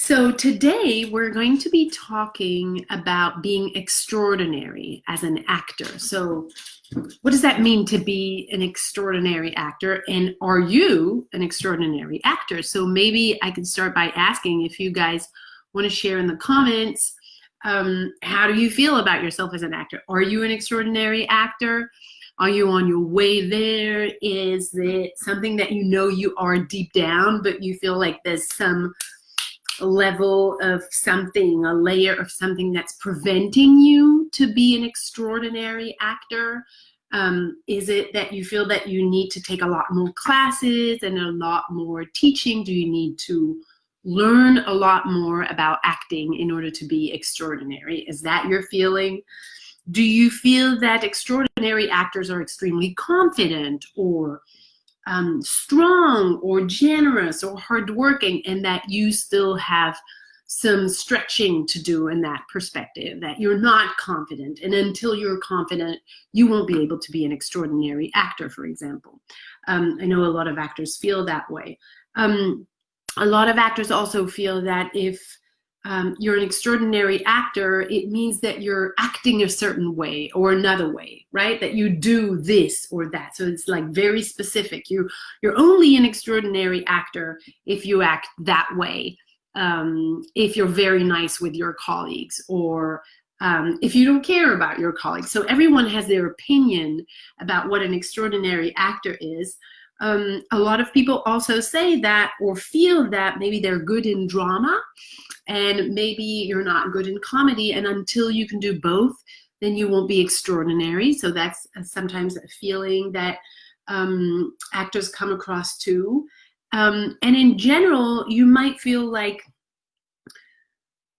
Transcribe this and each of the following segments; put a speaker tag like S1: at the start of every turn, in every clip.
S1: So today we're going to be talking about being extraordinary as an actor. So what does that mean to be an extraordinary actor? And are you an extraordinary actor? So maybe I can start by asking if you guys want to share in the comments, how do you feel about yourself as an actor? Are you an extraordinary actor? Are you on your way there? Is it something that you know you are deep down, but you feel like there's some level of something, a layer of something that's preventing you to be an extraordinary actor? Is it that you feel that you need to take a lot more classes and a lot more teaching? Do you need to learn a lot more about acting in order to be extraordinary? Is that your feeling? Do you feel that extraordinary actors are extremely confident or strong or generous or hardworking, and that you still have some stretching to do in that perspective, that you're not confident, and until you're confident you won't be able to be an extraordinary actor, for example. I know a lot of actors feel that way. A lot of actors also feel that if you're an extraordinary actor, it means that you're acting a certain way or another way, right? That you do this or that. So it's like very specific. You're only an extraordinary actor if you act that way, if you're very nice with your colleagues, or if you don't care about your colleagues. So everyone has their opinion about what an extraordinary actor is. A lot of people also say that, or feel that maybe they're good in drama, and maybe you're not good in comedy, and until you can do both, then you won't be extraordinary. So that's sometimes a feeling that actors come across too. And in general, you might feel like,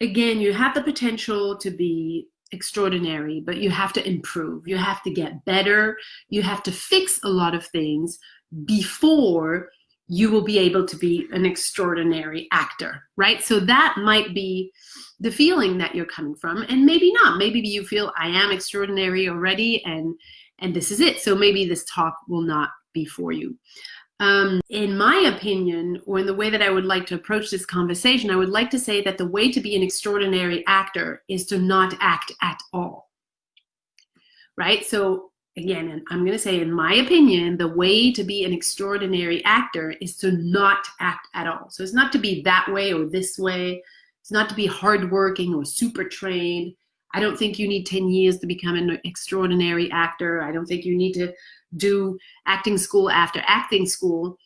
S1: again, you have the potential to be extraordinary, but you have to improve. You have to get better. You have to fix a lot of things before you will be able to be an extraordinary actor, right? So that might be the feeling that you're coming from, and maybe not. Maybe you feel I am extraordinary already, and this is it. So maybe this talk will not be for you. In my opinion, or in the way that I would like to approach this conversation, I would like to say that the way to be an extraordinary actor is to not act at all, right? So again, and I'm going to say, in my opinion, the way to be an extraordinary actor is to not act at all. So it's not to be that way or this way. It's not to be hardworking or super trained. I don't think you need 10 years to become an extraordinary actor. I don't think you need to do acting school after acting school.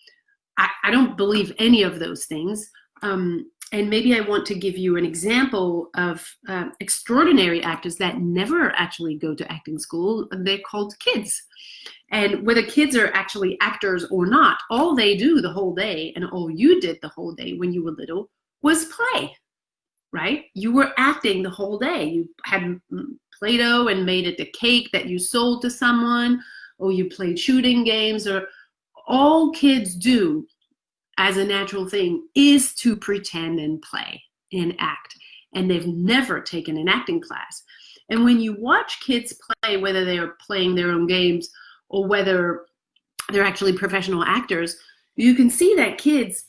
S1: I don't believe any of those things. And maybe I want to give you an example of extraordinary actors that never actually go to acting school. They're called kids. And whether kids are actually actors or not, all they do the whole day, and all you did the whole day when you were little, was play, right? You were acting the whole day. You had Play-Doh and made it a cake that you sold to someone, or you played shooting games, or all kids do as a natural thing is to pretend and play and act. And they've never taken an acting class. And when you watch kids play, whether they're playing their own games or whether they're actually professional actors, you can see that kids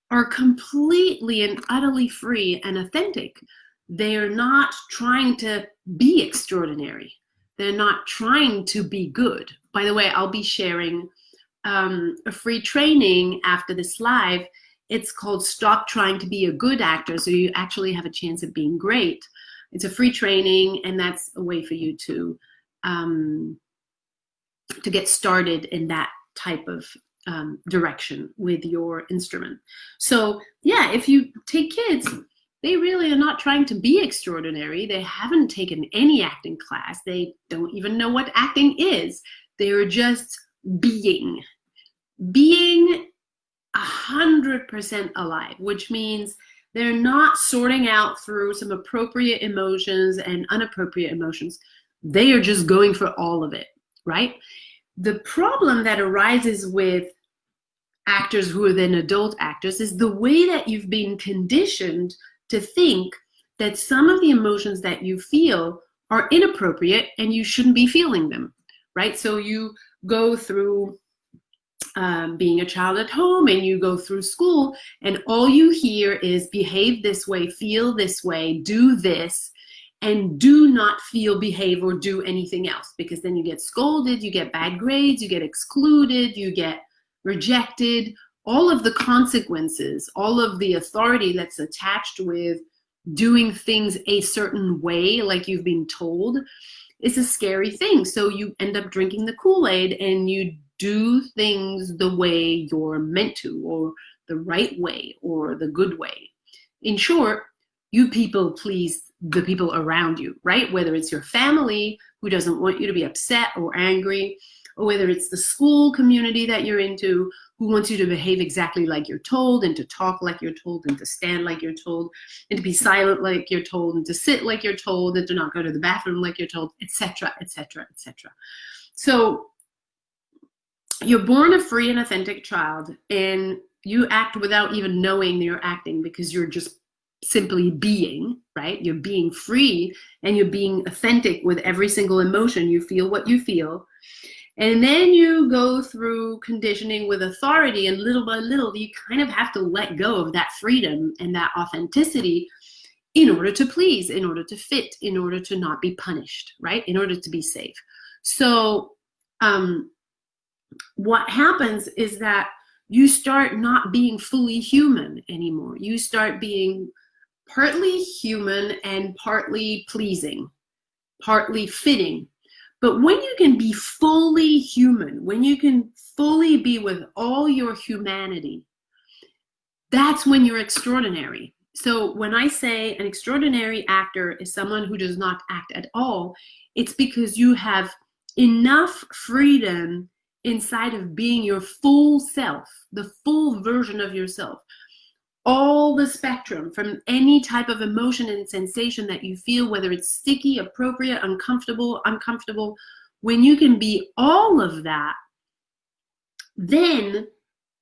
S1: are completely and utterly free and authentic. They are not trying to be extraordinary. They're not trying to be good. By the way, I'll be sharing a free training after this live. It's called Stop Trying to Be a Good Actor, so you actually have a chance of being great. It's a free training, and that's a way for you to get started in that type of direction with your instrument. So yeah, if you take kids, they really are not trying to be extraordinary. They haven't taken any acting class. They don't even know what acting is. They are just being 100% alive, which means they're not sorting out through some appropriate emotions and inappropriate emotions. They are just going for all of it, right? The problem that arises with actors who are then adult actors is the way that you've been conditioned to think that some of the emotions that you feel are inappropriate and you shouldn't be feeling them, right? So you go through being a child at home, and you go through school and all you hear is behave this way, feel this way, do this, and do not feel, behave, or do anything else, because then you get scolded, you get bad grades, you get excluded, you get rejected. All of the consequences, all of the authority that's attached with doing things a certain way, like you've been told, is a scary thing. So you end up drinking the Kool-Aid and you do things the way you're meant to, or the right way, or the good way. In short, you people please the people around you, right? Whether it's your family who doesn't want you to be upset or angry, or whether it's the school community that you're into who wants you to behave exactly like you're told, and to talk like you're told, and to stand like you're told, and to be silent like you're told, and to sit like you're told, and to not go to the bathroom like you're told, etc., etc., etc. So you're born a free and authentic child, and you act without even knowing you're acting, because you're just simply being, right? You're being free, and you're being authentic with every single emotion. You feel what you feel. And then you go through conditioning with authority, and little by little, you kind of have to let go of that freedom and that authenticity in order to please, in order to fit, in order to not be punished, right? In order to be safe. So what happens is that you start not being fully human anymore. You start being partly human and partly pleasing, partly fitting. But when you can be fully human, when you can fully be with all your humanity, that's when you're extraordinary. So when I say an extraordinary actor is someone who does not act at all, it's because you have enough freedom inside of being your full self, the full version of yourself. All the spectrum, from any type of emotion and sensation that you feel, whether it's sticky, appropriate, uncomfortable, when you can be all of that, then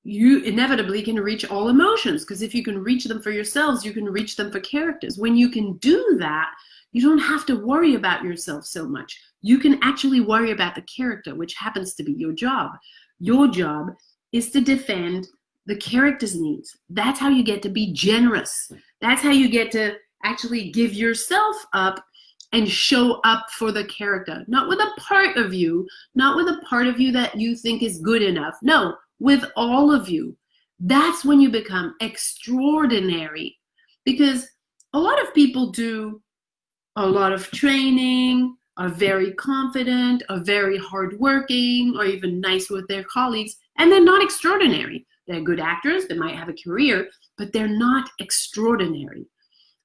S1: you inevitably can reach all emotions, because if you can reach them for yourselves, you can reach them for characters. When you can do that, you don't have to worry about yourself so much. You can actually worry about the character, which happens to be your job. Your job is to defend the character's needs. That's how you get to be generous. That's how you get to actually give yourself up and show up for the character. Not with a part of you, not with a part of you that you think is good enough. No, with all of you. That's when you become extraordinary. Because a lot of people do a lot of training, are very confident, are very hardworking, or even nice with their colleagues, and they're not extraordinary. They're good actors, they might have a career, but they're not extraordinary.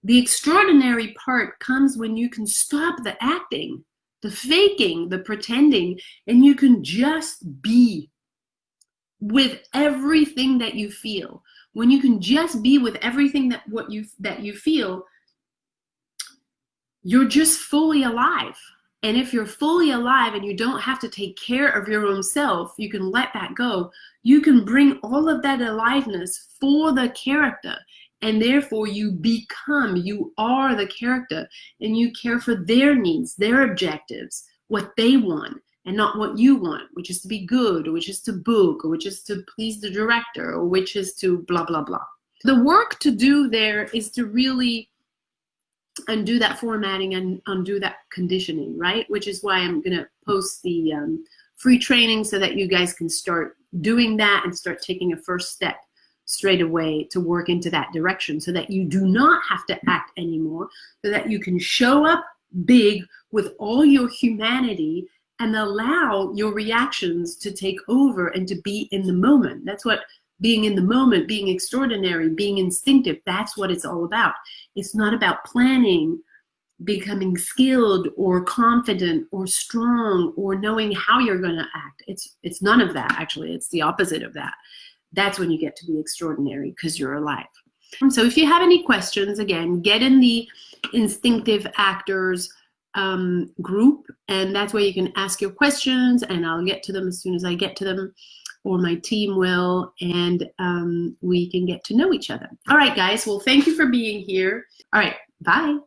S1: The extraordinary part comes when you can stop the acting, the faking, the pretending, and you can just be with everything that you feel. When you can just be with everything that you feel, you're just fully alive. And if you're fully alive and you don't have to take care of your own self, you can let that go. You can bring all of that aliveness for the character. And therefore you are the character, and you care for their needs, their objectives, what they want, and not what you want, which is to be good, or which is to book, or which is to please the director, or which is to blah, blah, blah. The work to do there is to really undo that formatting and undo that conditioning, right? Which is why I'm going to post the free training so that you guys can start doing that and start taking a first step straight away to work into that direction, so that you do not have to act anymore, so that you can show up big with all your humanity and allow your reactions to take over and to be in the moment. That's what being in the moment, being extraordinary, being instinctive, that's what it's all about. It's not about planning, becoming skilled or confident or strong or knowing how you're going to act. It's none of that, actually. It's the opposite of that. That's when you get to be extraordinary, because you're alive. So if you have any questions, again, get in the Instinctive Actors group, and that's where you can ask your questions, and I'll get to them as soon as I get to them, or my team will, and we can get to know each other. All right, guys. Well, thank you for being here. All right. Bye.